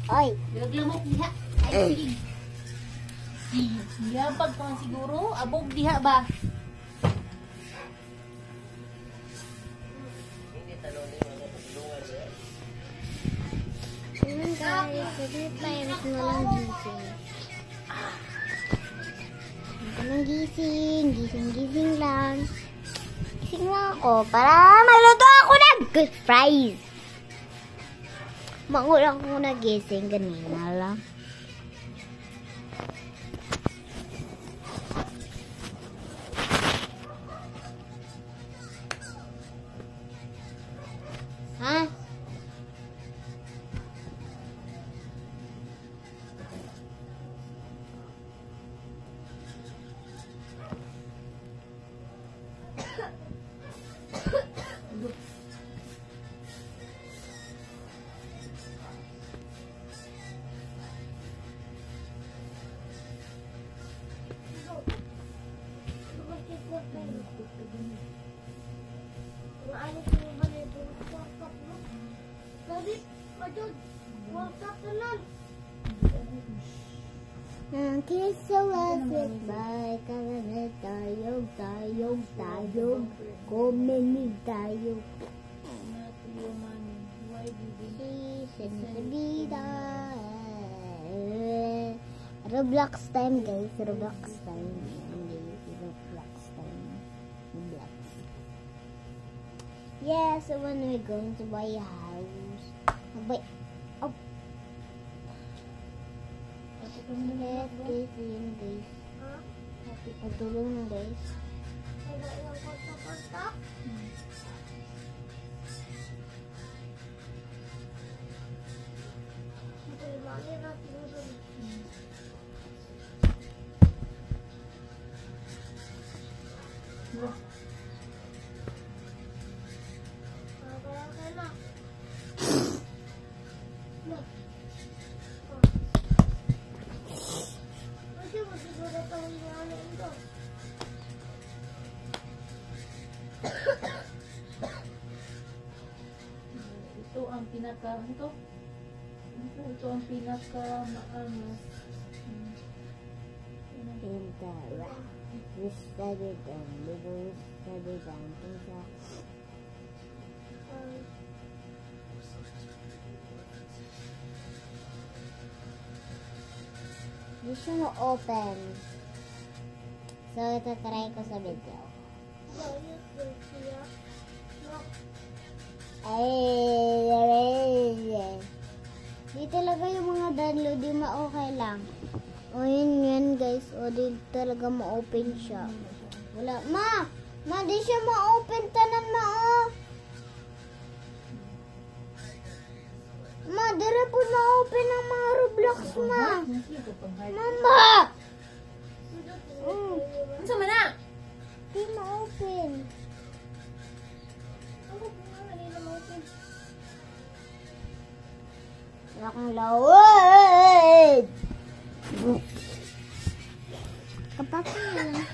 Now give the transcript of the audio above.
Oy. Naglamok diha. Ay, sige. Yabag pa siguro. Abog diha ba? Ayun guys, 3 times na lang gising. Anong gising? Gising lang. Gising lang ako para magluto ako ng good fries. Magulang ko nagising kanina lang. Ha? Kisawasit bay karena tayog komenig tayog Roblox time guys, Roblox time. Yeah, so when we're going to buy a house, buy. Oh. Yes, guys, yun guys. Patulong na guys. Ito ang pinaka maangas. We studied them. We studied them. This one will open. So, ito try ko sa video. Di talaga yung mga download, di ma-okay lang. O, yun guys. O, di talaga ma-open siya. Wala. Ma, di siya ma-open. Tanan ma, o. Ma, dire po ma-open ang mga Roblox, ma. Mama! Ano sa mana? Di ma-open. Wala kang lawad. Kapatid.